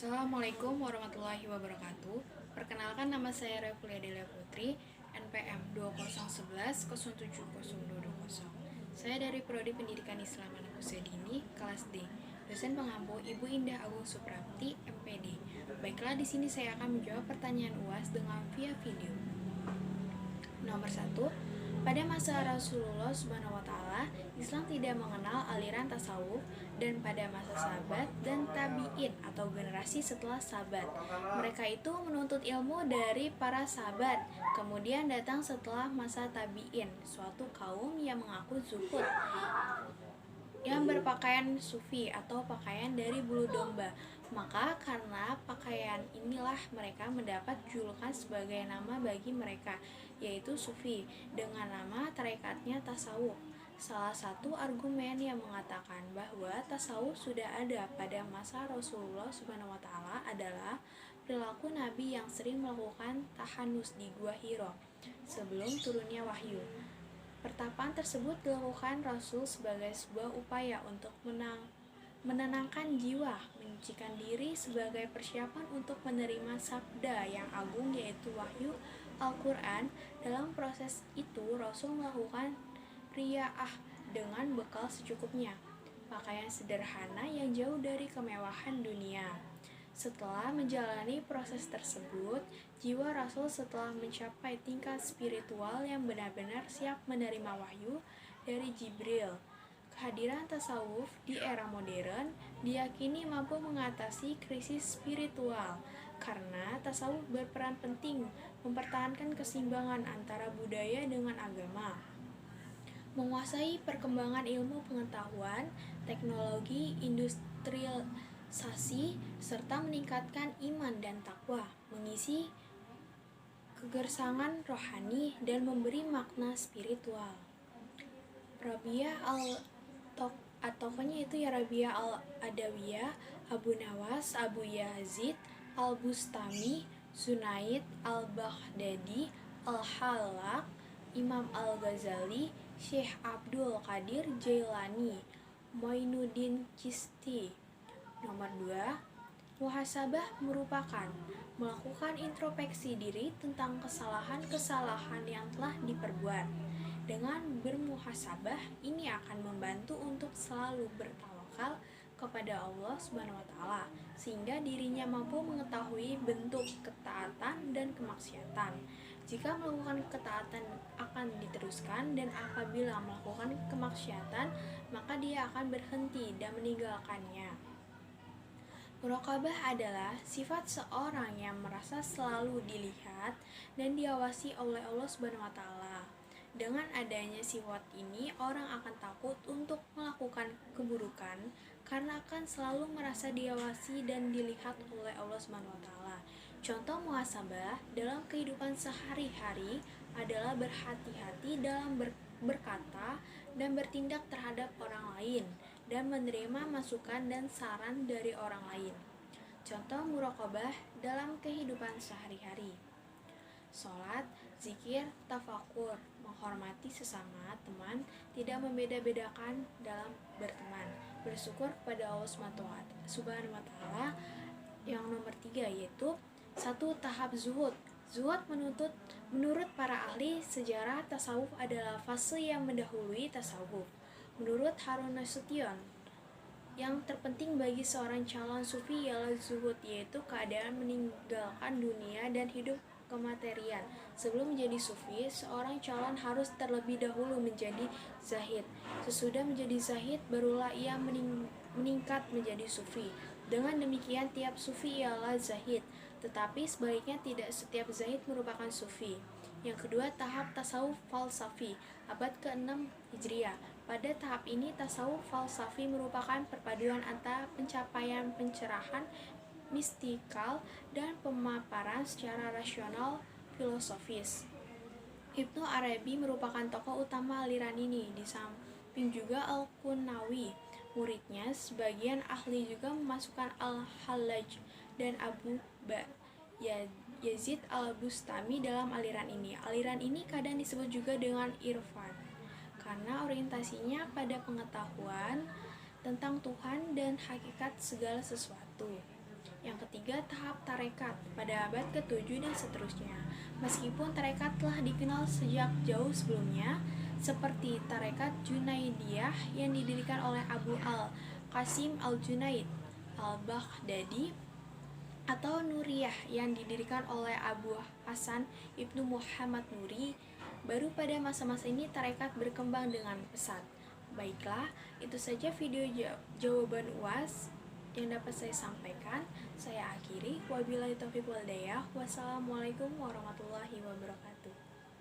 Assalamualaikum warahmatullahi wabarakatuh. Perkenalkan, nama saya Revulia Delia Putri, NPM 2011070220. Saya dari Prodi Pendidikan Islam Anak Usia Dini, kelas D. Dosen pengampu Ibu Indah Agung Suprapti, MPD. Baiklah, di sini saya akan menjawab pertanyaan UAS dengan via video. Nomor 1. Pada masa Rasulullah SWT, Islam tidak mengenal aliran tasawuf, dan pada masa sahabat dan tabi'in atau generasi setelah sahabat, mereka itu menuntut ilmu dari para sahabat. Kemudian datang setelah masa tabi'in, suatu kaum yang mengaku zuhud, yang berpakaian sufi atau pakaian dari bulu domba. Maka karena pakaian inilah mereka mendapat julukan sebagai nama bagi mereka, yaitu sufi, dengan nama tarekatnya tasawuf. Salah satu argumen yang mengatakan bahwa tasawuf sudah ada pada masa Rasulullah SWT adalah perilaku Nabi yang sering melakukan tahanus di Gua Hiro sebelum turunnya wahyu. Pertapaan tersebut dilakukan Rasul sebagai sebuah upaya untuk menenangkan jiwa, menyucikan diri sebagai persiapan untuk menerima sabda yang agung, yaitu wahyu Al-Quran. Dalam proses itu, Rasul melakukan riya'ah dengan bekal secukupnya, pakaian sederhana yang jauh dari kemewahan dunia. Setelah menjalani proses tersebut, jiwa Rasul setelah mencapai tingkat spiritual yang benar-benar siap menerima wahyu dari Jibril. Kehadiran tasawuf di era modern diyakini mampu mengatasi krisis spiritual, karena tasawuf berperan penting mempertahankan keseimbangan antara budaya dengan agama, menguasai perkembangan ilmu pengetahuan, teknologi, industrialisasi, serta meningkatkan iman dan takwa, mengisi kegersangan rohani, dan memberi makna spiritual. Rabi'ah tokohnya itu ya Rabi'ah al-Adawiyah, Abu Nawas, Abu Yazid al-Bustami, Zunaid al-Baghdadi, Al-Hallaq, Imam Al-Ghazali, Syekh Abdul Qadir Jailani, Moinuddin Chisti. Nomor 2. Muhasabah merupakan melakukan introspeksi diri tentang kesalahan-kesalahan yang telah diperbuat. Dengan bermuhasabah, ini akan membantu untuk selalu bertawakal kepada Allah SWT, sehingga dirinya mampu mengetahui bentuk ketaatan dan kemaksiatan. Jika melakukan ketaatan akan diteruskan, dan apabila melakukan kemaksiatan, maka dia akan berhenti dan meninggalkannya. Muraqabah adalah sifat seorang yang merasa selalu dilihat dan diawasi oleh Allah SWT. Dengan adanya sifat ini, orang akan takut untuk melakukan keburukan karena akan selalu merasa diawasi dan dilihat oleh Allah SWT. Contoh muhasabah dalam kehidupan sehari-hari adalah berhati-hati dalam berkata dan bertindak terhadap orang lain, dan menerima masukan dan saran dari orang lain. Contoh muraqabah dalam kehidupan sehari-hari: sholat, zikir, tafakur, menghormati sesama teman, tidak membeda-bedakan dalam berteman, bersyukur kepada Allah Subhanahu wa Ta'ala. Yang nomor 3 yaitu 1. Tahap zuhud. Zuhud menurut para ahli sejarah tasawuf adalah fase yang mendahului tasawuf. Menurut Harun Nasution, yang terpenting bagi seorang calon sufi ialah zuhud, yaitu keadaan meninggalkan dunia dan hidup kematerian. Sebelum menjadi sufi, seorang calon harus terlebih dahulu menjadi zahid. Sesudah menjadi zahid, barulah ia meningkat menjadi sufi. Dengan demikian, tiap sufi ialah zahid, tetapi sebaliknya tidak setiap zahid merupakan sufi. Yang kedua, tahap tasawuf falsafi, abad ke-6 Hijriah. Pada tahap ini, tasawuf falsafi merupakan perpaduan antara pencapaian pencerahan mistikal dan pemaparan secara rasional filosofis. Ibnu Arabi merupakan tokoh utama aliran ini, di samping juga Al-Qunawi. Muridnya sebagian ahli juga memasukkan Al-Hallaj dan Abu Yazid al-Bustami dalam aliran ini. Aliran ini kadang disebut juga dengan irfan, karena orientasinya pada pengetahuan tentang Tuhan dan hakikat segala sesuatu. Yang ketiga, ketiga tahap tarekat pada abad ke-7 dan seterusnya. Meskipun tarekat telah dikenal sejak jauh sebelumnya, seperti tarekat Junaidiyah yang didirikan oleh Abu al-Qasim al-Junaid al-Baghdadi, atau Nuriyah yang didirikan oleh Abu Hasan Ibnu Muhammad Nuri, baru pada masa-masa ini tarekat berkembang dengan pesat. Baiklah, itu saja video jawaban UAS yang dapat saya sampaikan. Saya akhiri. Wabillahi taufiq wal hidayah. Wassalamualaikum warahmatullahi wabarakatuh.